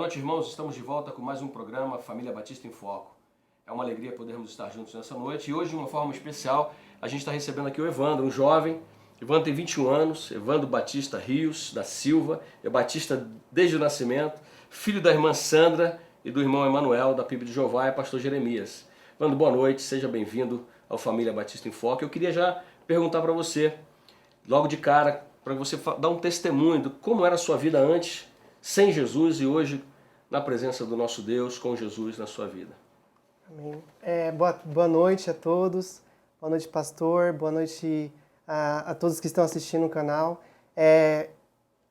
noite, irmãos. Estamos de volta com mais um programa Família Batista em Foco. É uma alegria podermos estar juntos nessa noite e hoje, de uma forma especial, a gente está recebendo aqui o Evandro, um jovem. Evandro tem 21 anos, Evandro Batista Rios da Silva, é batista desde o nascimento, filho da irmã Sandra e do irmão Emanuel, da PIB de Jeová, e pastor Jeremias. Evandro, boa noite, seja bem-vindo ao Família Batista em Foco. Eu queria já perguntar para você, logo de cara, para você dar um testemunho de como era a sua vida antes, sem Jesus, e hoje na presença do nosso Deus, com Jesus na sua vida. Amém. Boa noite a todos, boa noite pastor, boa noite a todos que estão assistindo o canal.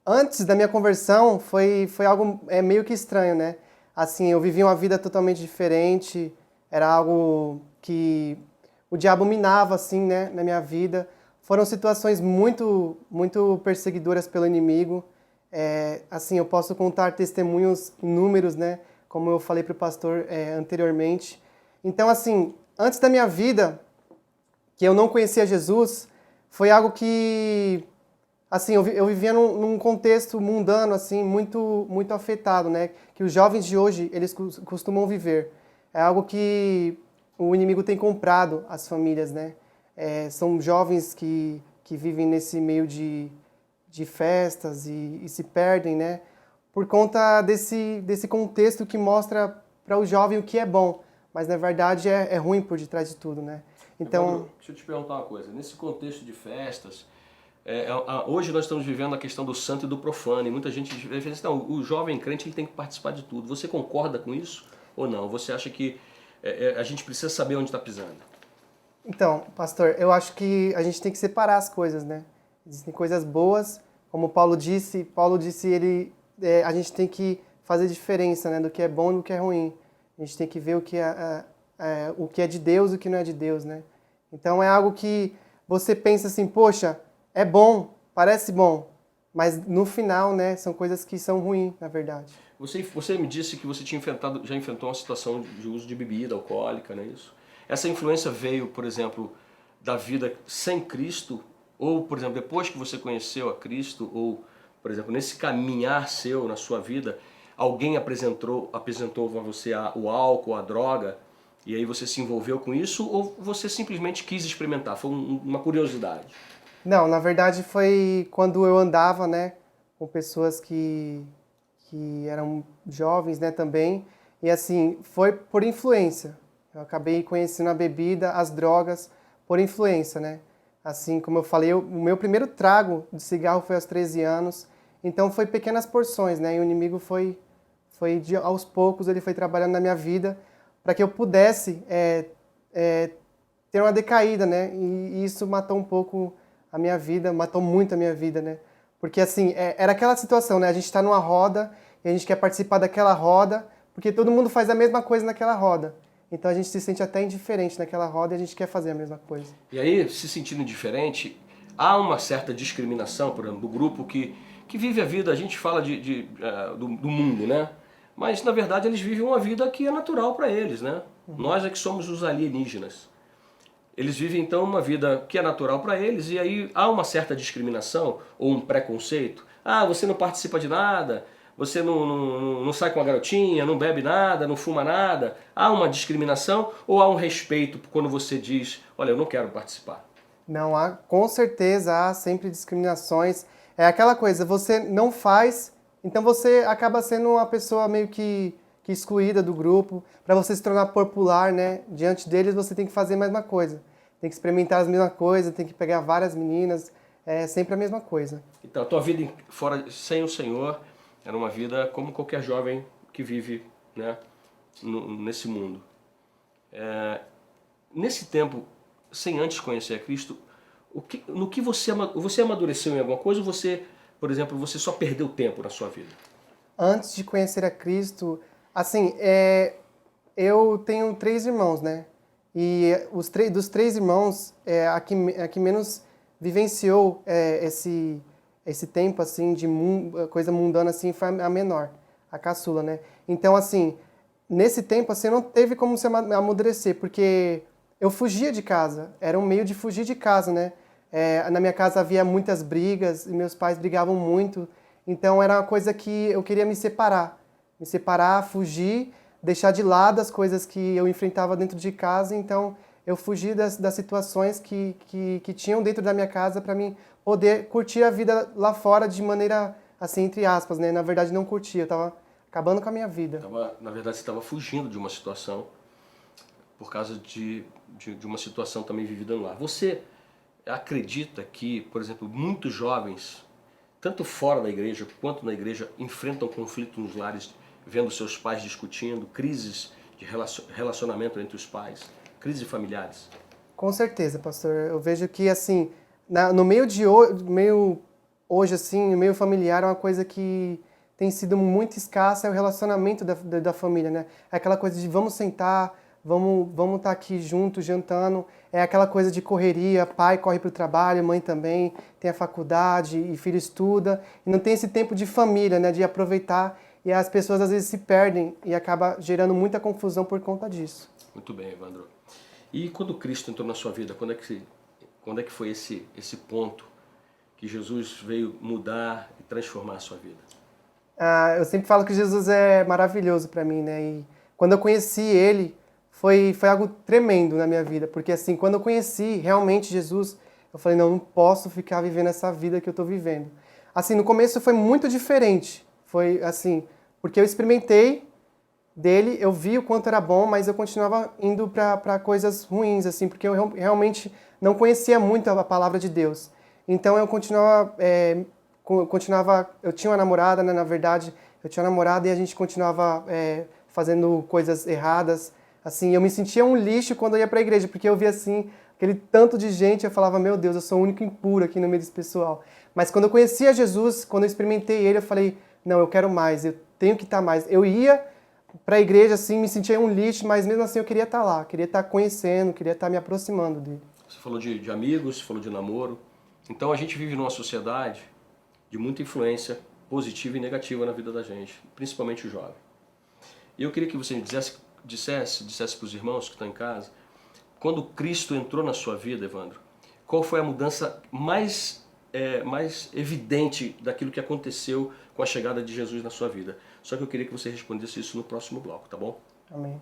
Antes da minha conversão foi algo meio que estranho, né? Assim, eu vivia uma vida totalmente diferente, era algo que o diabo minava assim, né, na minha vida. Foram situações muito perseguidoras pelo inimigo. Assim, eu posso contar testemunhos inúmeros, né? Como eu falei para o pastor anteriormente. Então, assim, antes da minha vida, que eu não conhecia Jesus, foi algo que, assim, eu vivia num contexto mundano, assim, muito afetado, né? Que os jovens de hoje, eles costumam viver. É algo que o inimigo tem comprado as famílias, né? São jovens que vivem nesse meio de festas e se perdem, né? Por conta desse contexto que mostra para o jovem o que é bom, mas na verdade é ruim por detrás de tudo, né? Então, Evandro, deixa eu te perguntar uma coisa. Nesse contexto de festas, hoje nós estamos vivendo a questão do santo e do profano, e muita gente diz assim, não, o jovem crente ele tem que participar de tudo. Você concorda com isso ou não? Você acha que a gente precisa saber onde está pisando? Então, pastor, eu acho que a gente tem que separar as coisas, né? Existem coisas boas, como Paulo disse, a gente tem que fazer diferença, né, do que é bom e do que é ruim. A gente tem que ver o que é de Deus e o que não é de Deus, né? Então é algo que você pensa assim, poxa, é bom, parece bom, mas no final, né, são coisas que são ruins, na verdade. Você me disse que você já enfrentou uma situação de uso de bebida alcoólica, não é isso? Essa influência veio, por exemplo, da vida sem Cristo, ou, por exemplo, depois que você conheceu a Cristo, ou, por exemplo, nesse caminhar seu na sua vida, alguém apresentou a você o álcool, a droga, e aí você se envolveu com isso, ou você simplesmente quis experimentar? Foi uma curiosidade? Não, na verdade foi quando eu andava, né, com pessoas que eram jovens, né, também, e assim, foi por influência. Eu acabei conhecendo a bebida, as drogas, por influência, né? Assim, como eu falei, o meu primeiro trago de cigarro foi aos 13 anos, então foi pequenas porções, né? E o inimigo aos poucos, ele foi trabalhando na minha vida para que eu pudesse ter uma decaída, né? E isso matou um pouco a minha vida, matou muito a minha vida, né? Porque, assim, era aquela situação, né? A gente está numa roda e a gente quer participar daquela roda, porque todo mundo faz a mesma coisa naquela roda. Então a gente se sente até indiferente naquela roda e a gente quer fazer a mesma coisa. E aí, se sentindo indiferente, há uma certa discriminação, por exemplo, do grupo que vive a vida, a gente fala do mundo, né? Mas, na verdade, eles vivem uma vida que é natural para eles, né? Nós é que somos os alienígenas. Eles vivem, então, uma vida que é natural para eles, e aí há uma certa discriminação ou um preconceito. Ah, você não participa de nada, você não sai com a garotinha, não bebe nada, não fuma nada. Há uma discriminação ou há um respeito quando você diz, olha, eu não quero participar? Não, com certeza há sempre discriminações. É aquela coisa, você não faz, então você acaba sendo uma pessoa meio que excluída do grupo. Para você se tornar popular, né, diante deles você tem que fazer a mesma coisa. Tem que experimentar as mesmas coisas, tem que pegar várias meninas, é sempre a mesma coisa. Então, a tua vida fora sem o Senhor era uma vida como qualquer jovem que vive, né, nesse mundo. Nesse tempo, sem antes conhecer a Cristo, no que você amadureceu em alguma coisa ou você, por exemplo, você só perdeu tempo na sua vida? Antes de conhecer a Cristo, assim, eu tenho 3 irmãos, né? E dos 3 irmãos, a que menos vivenciou esse tempo, assim, de coisa mundana, assim, foi a menor, a caçula, né? Então, assim, nesse tempo, assim, não teve como se amadurecer, porque eu fugia de casa, era um meio de fugir de casa, né? Na minha casa havia muitas brigas, e meus pais brigavam muito, então era uma coisa que eu queria me me separar, fugir, deixar de lado as coisas que eu enfrentava dentro de casa. Então, eu fugi das situações que tinham dentro da minha casa para mim poder curtir a vida lá fora de maneira, assim, entre aspas, né? Na verdade, não curtia, eu estava acabando com a minha vida. Na verdade, você estava fugindo de uma situação por causa de uma situação também vivida no lar. Você acredita que, por exemplo, muitos jovens, tanto fora da igreja quanto na igreja, enfrentam conflitos nos lares, vendo seus pais discutindo, crises de relacionamento entre os pais, crises familiares? Com certeza, pastor. Eu vejo que, assim, no meio hoje, assim, no meio familiar, é uma coisa que tem sido muito escassa, é o relacionamento da família, né? É aquela coisa de vamos sentar, vamos estar aqui juntos, jantando. É aquela coisa de correria, pai corre para o trabalho, mãe também, tem a faculdade e filho estuda. E não tem esse tempo de família, né? De aproveitar. E as pessoas às vezes se perdem e acaba gerando muita confusão por conta disso. Muito bem, Evandro. E quando Cristo entrou na sua vida, quando é que foi esse ponto que Jesus veio mudar e transformar a sua vida? Eu sempre falo que Jesus é maravilhoso para mim, né? E quando eu conheci Ele, foi algo tremendo na minha vida. Porque assim, quando eu conheci realmente Jesus, eu falei, não posso ficar vivendo essa vida que eu estou vivendo. Assim, no começo foi muito diferente. Foi assim, porque eu experimentei dele, eu vi o quanto era bom, mas eu continuava indo para coisas ruins, assim, porque eu realmente não conhecia muito a palavra de Deus. Então eu eu tinha uma namorada, né, na verdade, eu tinha uma namorada e a gente continuava fazendo coisas erradas. Assim, eu me sentia um lixo quando eu ia para a igreja, porque eu via assim, aquele tanto de gente, eu falava, meu Deus, eu sou o único impuro aqui no meio desse pessoal. Mas quando eu conhecia Jesus, quando eu experimentei ele, eu falei, não, eu quero mais, eu tenho que estar mais. Eu ia para a igreja, assim, me sentia um lixo, mas mesmo assim eu queria estar lá, queria estar conhecendo, queria estar me aproximando dele. Você falou de amigos, você falou de namoro. Então a gente vive numa sociedade de muita influência positiva e negativa na vida da gente, principalmente o jovem. E eu queria que você me dissesse para os irmãos que estão em casa, quando Cristo entrou na sua vida, Evandro, qual foi a mudança mais evidente daquilo que aconteceu com a chegada de Jesus na sua vida? Só que eu queria que você respondesse isso no próximo bloco, tá bom? Amém.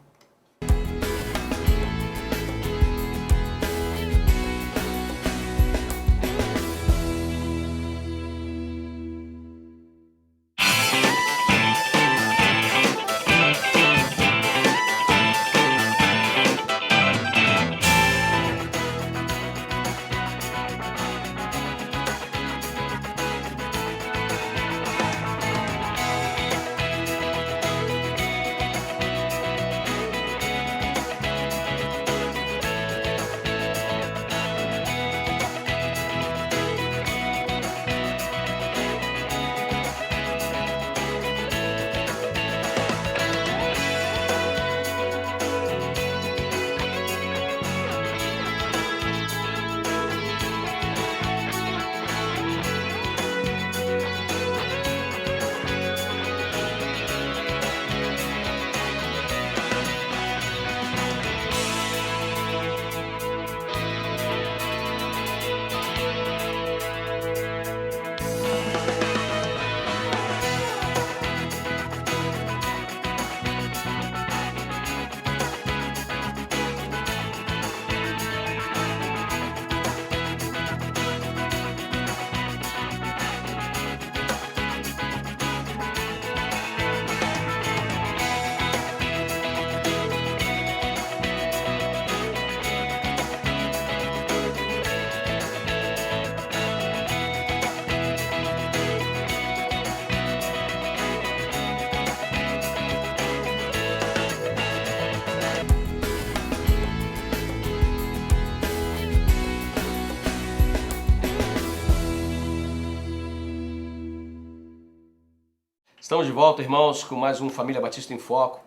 Estamos de volta, irmãos, com mais um Família Batista em Foco.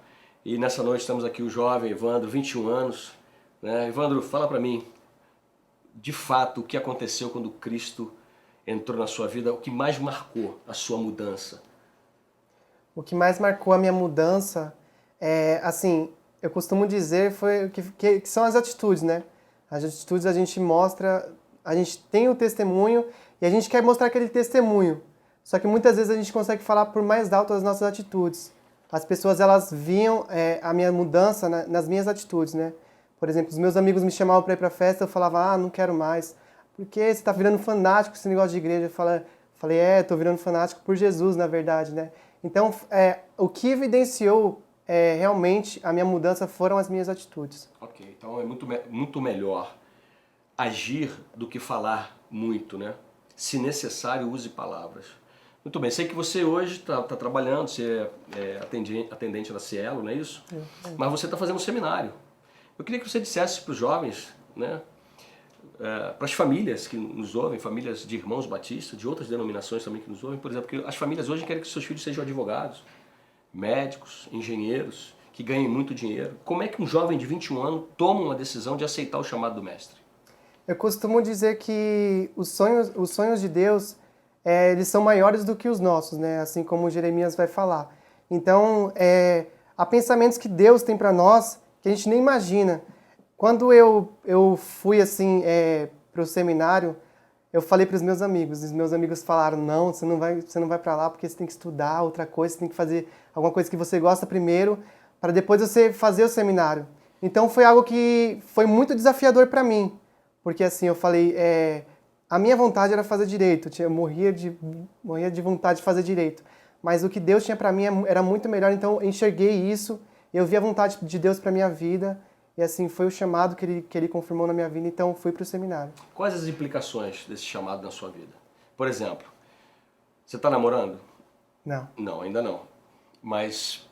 E nessa noite estamos aqui o jovem Evandro, 21 anos. Né? Evandro, fala para mim, de fato, o que aconteceu quando Cristo entrou na sua vida, o que mais marcou a sua mudança? O que mais marcou a minha mudança assim, eu costumo dizer, que são as atitudes, né? As atitudes a gente mostra, a gente tem o testemunho e a gente quer mostrar aquele testemunho. Só que muitas vezes a gente consegue falar por mais alto as nossas atitudes. as pessoas elas viam a minha mudança nas minhas atitudes, né? Por exemplo, os meus amigos me chamavam para ir para festa, eu falava, não quero mais. Porque você está virando fanático com esse negócio de igreja. Falei, estou virando fanático por Jesus, na verdade, né? Então, o que evidenciou realmente a minha mudança foram as minhas atitudes. Ok, então é muito melhor agir do que falar muito, né? Se necessário, use palavras. Muito bem, sei que você hoje está trabalhando, você é atendente da Cielo, não é isso? Mas você está fazendo um seminário. Eu queria que você dissesse para os jovens, né? Para as famílias que nos ouvem, famílias de irmãos batistas, de outras denominações também que nos ouvem, por exemplo, que as famílias hoje querem que seus filhos sejam advogados, médicos, engenheiros, que ganhem muito dinheiro. Como é que um jovem de 21 anos toma uma decisão de aceitar o chamado do mestre? Eu costumo dizer que os sonhos de Deus, eles são maiores do que os nossos, né? Assim como Jeremias vai falar. Então, há pensamentos que Deus tem para nós que a gente nem imagina. Quando eu fui assim para o seminário, eu falei para os meus amigos falaram, não, você não vai para lá porque você tem que estudar outra coisa, você tem que fazer alguma coisa que você gosta primeiro, para depois você fazer o seminário. Então foi algo que foi muito desafiador para mim, porque assim, eu falei, a minha vontade era fazer direito, eu morria de vontade de fazer direito, mas o que Deus tinha para mim era muito melhor, então eu enxerguei isso, eu vi a vontade de Deus para minha vida, e assim, foi o chamado que ele confirmou na minha vida, então fui para o seminário. Quais as implicações desse chamado na sua vida? Por exemplo, você está namorando? Não. Não, ainda não. Mas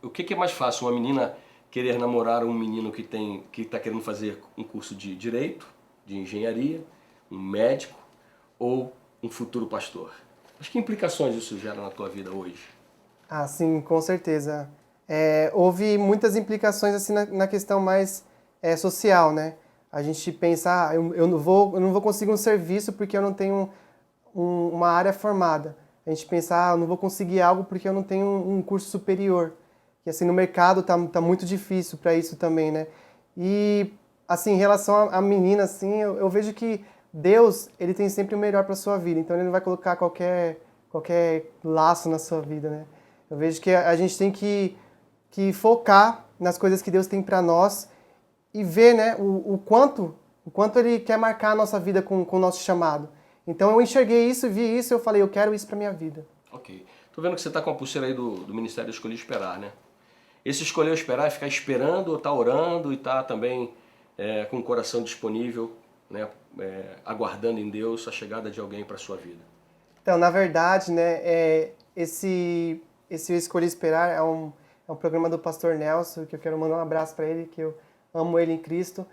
o que é mais fácil? Uma menina querer namorar um menino que está querendo fazer um curso de direito, de engenharia, um médico ou um futuro pastor? Mas que implicações isso gera na tua vida hoje? Ah, sim, com certeza. Houve muitas implicações assim na questão mais social, né? A gente pensa, eu não vou conseguir um serviço porque eu não tenho uma área formada. A gente pensa, eu não vou conseguir algo porque eu não tenho um curso superior. E assim, no mercado tá muito difícil para isso também, né? E assim, em relação à menina, assim, eu vejo que Deus, ele tem sempre o melhor para sua vida. Então ele não vai colocar qualquer laço na sua vida, né? Eu vejo que a gente tem que focar nas coisas que Deus tem para nós e ver, né, o quanto Ele quer marcar a nossa vida com o nosso chamado. Então eu enxerguei isso, vi isso e eu falei, eu quero isso para minha vida. Ok. Tô vendo que você tá com a pulseira aí do Ministério Escolher Esperar, né? Esse escolher esperar é ficar esperando, ou tá orando e tá também com o coração disponível, né, aguardando em Deus a chegada de alguém para sua vida. Então, na verdade, né, esse Escolher Esperar é um programa do pastor Nelson, que eu quero mandar um abraço para ele, que eu amo ele em Cristo.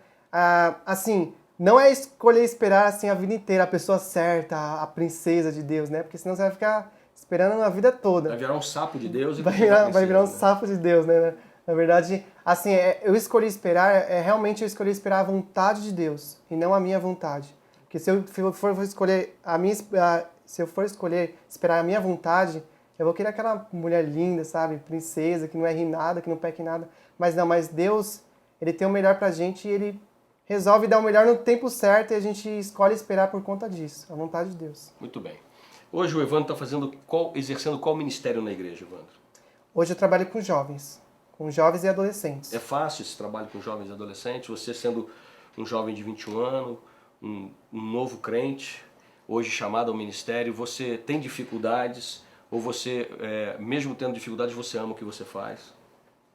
Assim, não é escolher esperar assim a vida inteira, a pessoa certa, a princesa de Deus, né? Porque senão você vai ficar esperando a vida toda. Vai virar um sapo de Deus e vai virar um sapo de Deus, né? Na verdade, assim, eu escolhi esperar, realmente eu escolhi esperar a vontade de Deus e não a minha vontade. Porque se eu for escolher se eu for escolher esperar a minha vontade, eu vou querer aquela mulher linda, sabe? Princesa, que não erre em nada, que não peque em nada. Mas Deus, Ele tem o melhor pra gente e Ele resolve dar o melhor no tempo certo e a gente escolhe esperar por conta disso, a vontade de Deus. Muito bem. Hoje o Evandro está exercendo qual ministério na igreja, Evandro? Hoje eu trabalho com jovens e adolescentes. É fácil esse trabalho com jovens e adolescentes? Você sendo um jovem de 21 anos, um novo crente, hoje chamado ao ministério, você tem dificuldades? Ou você, mesmo tendo dificuldades, você ama o que você faz?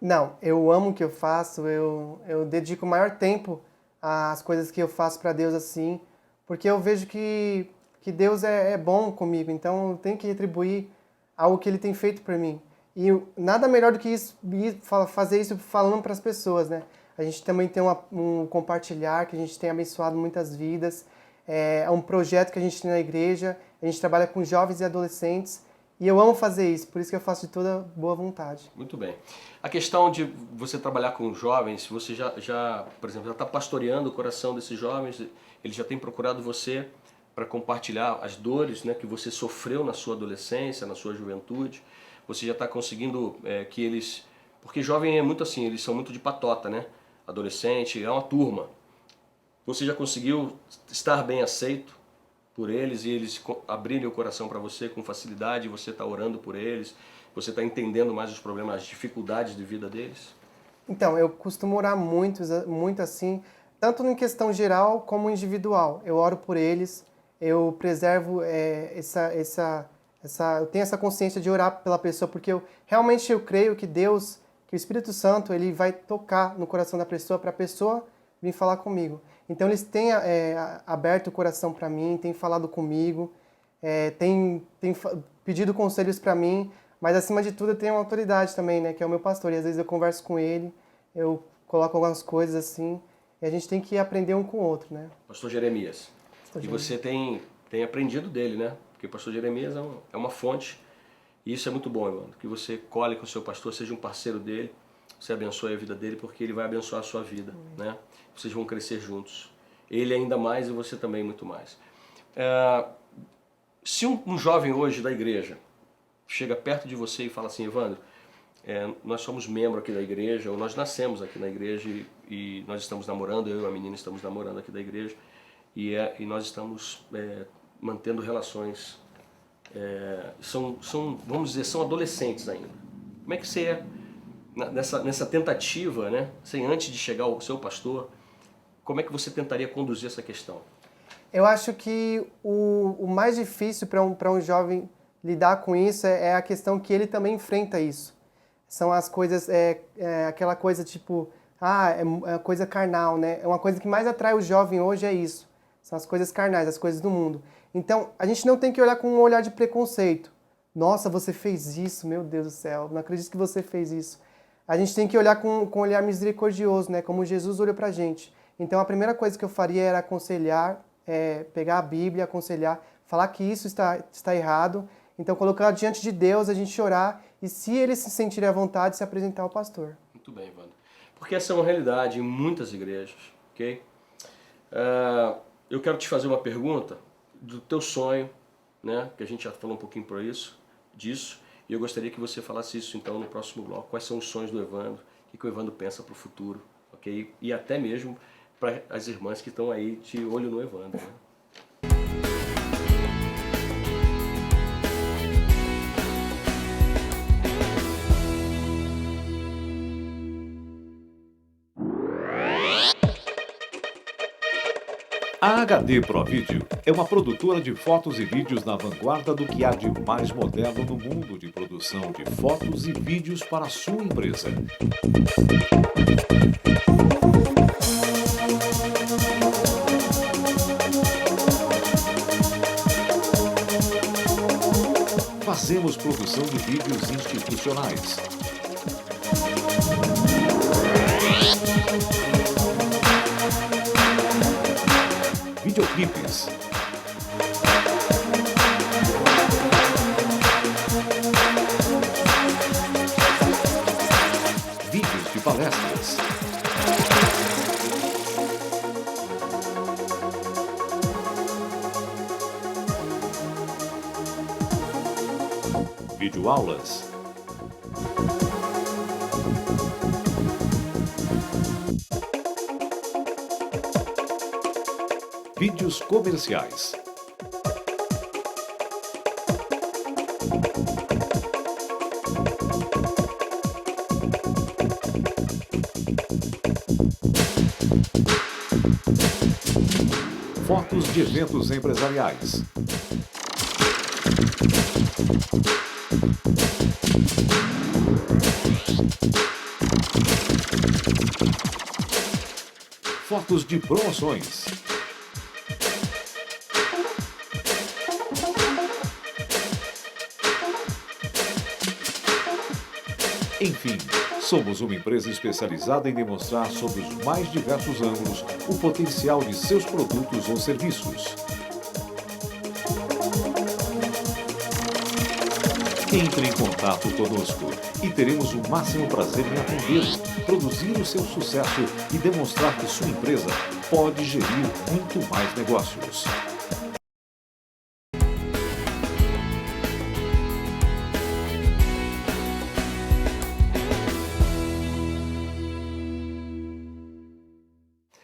Não, eu amo o que eu faço, eu dedico o maior tempo às coisas que eu faço para Deus assim, porque eu vejo que Deus é bom comigo, então eu tenho que retribuir algo que Ele tem feito por mim. E nada melhor do que isso, fazer isso falando para as pessoas, né? A gente também tem um compartilhar, que a gente tem abençoado muitas vidas, é um projeto que a gente tem na igreja, a gente trabalha com jovens e adolescentes, e eu amo fazer isso, por isso que eu faço de toda boa vontade. Muito bem. A questão de você trabalhar com jovens, você por exemplo, já está pastoreando o coração desses jovens, eles já têm procurado você para compartilhar as dores, né, que você sofreu na sua adolescência, na sua juventude. Você já está conseguindo que eles... Porque jovem é muito assim, eles são muito de patota, né? Adolescente, é uma turma. Você já conseguiu estar bem aceito por eles e eles abrirem o coração para você com facilidade, você está orando por eles, Você está entendendo mais os problemas, as dificuldades de vida deles? Então, eu costumo orar muito assim, tanto em questão geral como individual. Eu oro por eles, eu preservo eu tenho essa consciência de orar pela pessoa, porque realmente eu creio que Deus, que o Espírito Santo, ele vai tocar no coração da pessoa para a pessoa vir falar comigo. Então eles têm aberto o coração para mim, têm falado comigo, têm pedido conselhos para mim, mas acima de tudo eu tenho uma autoridade também, né, que é o meu pastor, e às vezes eu converso com ele, eu coloco algumas coisas assim, e a gente tem que aprender um com o outro, né? Pastor Jeremias, Pastor e Jeremias. você tem aprendido dele, né? Porque o pastor Jeremias é uma fonte, e isso é muito bom, irmão, que você cole com o seu pastor, seja um parceiro dele, você abençoe a vida dele, porque ele vai abençoar a sua vida, né? Vocês vão crescer juntos. Ele ainda mais e você também muito mais. Se um jovem hoje da igreja chega perto de você e fala assim, Evandro, nós somos membro aqui da igreja, ou nós nascemos aqui na igreja e nós estamos namorando, eu e a menina estamos namorando aqui da igreja, e nós estamos mantendo relações, vamos dizer, são adolescentes ainda. Como é que você nessa tentativa, né, sem antes de chegar ao seu pastor, como é que você tentaria conduzir essa questão? Eu acho que o mais difícil para um jovem lidar com isso é a questão que ele também enfrenta isso. São as coisas, aquela coisa tipo, é coisa carnal, né? É uma coisa que mais atrai o jovem hoje é isso. São as coisas carnais, as coisas do mundo. Então, a gente não tem que olhar com um olhar de preconceito. Nossa, você fez isso, meu Deus do céu, não acredito que você fez isso. A gente tem que olhar com um olhar misericordioso, né? Como Jesus olhou pra gente. Então, a primeira coisa que eu faria era aconselhar, pegar a Bíblia, aconselhar, falar que isso está errado. Então, colocar diante de Deus, a gente orar e, se ele se sentir à vontade, se apresentar ao pastor. Muito bem, Evandro. Porque essa é uma realidade em muitas igrejas, ok? Eu quero te fazer uma pergunta do teu sonho, né? Que a gente já falou um pouquinho disso, e eu gostaria que você falasse isso então no próximo bloco. Quais são os sonhos do Evandro? O que o Evandro pensa para o futuro, ok? E até mesmo para as irmãs que estão aí de olho no Evandro, né? A HD Pro Video é uma produtora de fotos e vídeos na vanguarda do que há de mais moderno no mundo de produção de fotos e vídeos para a sua empresa. Fazemos produção de vídeos institucionais, videoclipes, vídeos de palestras, videoaulas, vídeos comerciais, fotos de eventos empresariais, fotos de promoções, enfim, somos uma empresa especializada em demonstrar sob os mais diversos ângulos o potencial de seus produtos ou serviços. Entre em contato conosco e teremos o máximo prazer em atendê-lo, produzir o seu sucesso e demonstrar que sua empresa pode gerir muito mais negócios.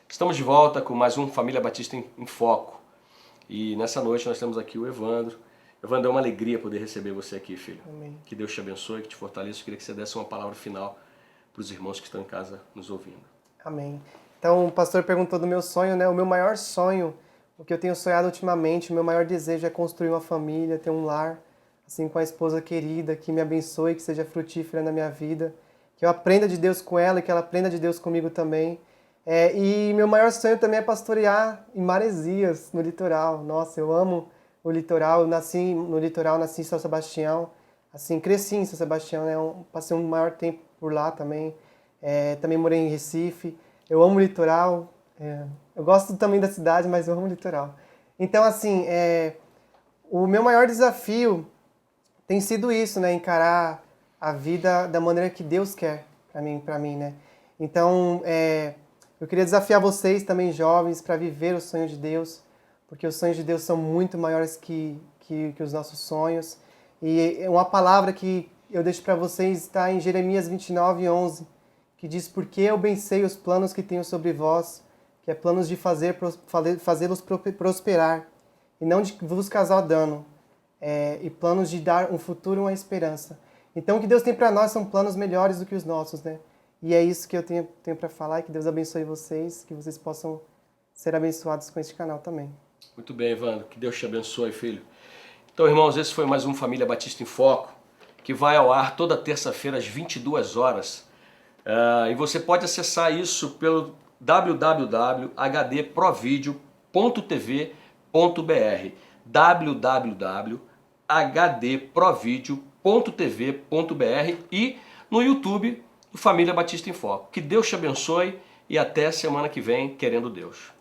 Estamos de volta com mais um Família Batista em Foco. E nessa noite nós temos aqui o Evandro. Evandro, é uma alegria poder receber você aqui, filho. Amém. Que Deus te abençoe, que te fortaleça. Eu queria que você desse uma palavra final para os irmãos que estão em casa nos ouvindo. Amém. Então, o pastor perguntou do meu sonho, né? O meu maior sonho, o que eu tenho sonhado ultimamente, o meu maior desejo é construir uma família, ter um lar, assim, com a esposa querida, que me abençoe, que seja frutífera na minha vida, que eu aprenda de Deus com ela e que ela aprenda de Deus comigo também. E meu maior sonho também é pastorear em Maresias, no litoral. Nossa, eu amo o litoral, eu nasci no litoral, nasci em São Sebastião, assim, cresci em São Sebastião, né? Passei um maior tempo por lá também. Também morei em Recife. Eu amo o litoral. Eu gosto também da cidade, mas eu amo o litoral. Então, assim, o meu maior desafio tem sido isso, né? Encarar a vida da maneira que Deus quer para mim, né? Então, eu queria desafiar vocês também, jovens, para viver o sonho de Deus, porque os sonhos de Deus são muito maiores que os nossos sonhos. E uma palavra que eu deixo para vocês está em Jeremias 29:11, que diz: porque eu bem sei os planos que tenho sobre vós, que é planos de fazê-los prosperar, e não de vos causar dano, e planos de dar um futuro e uma esperança. Então, o que Deus tem para nós são planos melhores do que os nossos, né? E é isso que eu tenho para falar, e que Deus abençoe vocês, que vocês possam ser abençoados com este canal também. Muito bem, Evandro. Que Deus te abençoe, filho. Então, irmãos, esse foi mais um Família Batista em Foco, que vai ao ar toda terça-feira às 22 horas. E você pode acessar isso pelo www.hdprovideo.tv.br www.hdprovideo.tv.br e no YouTube do Família Batista em Foco. Que Deus te abençoe e até semana que vem, querendo Deus.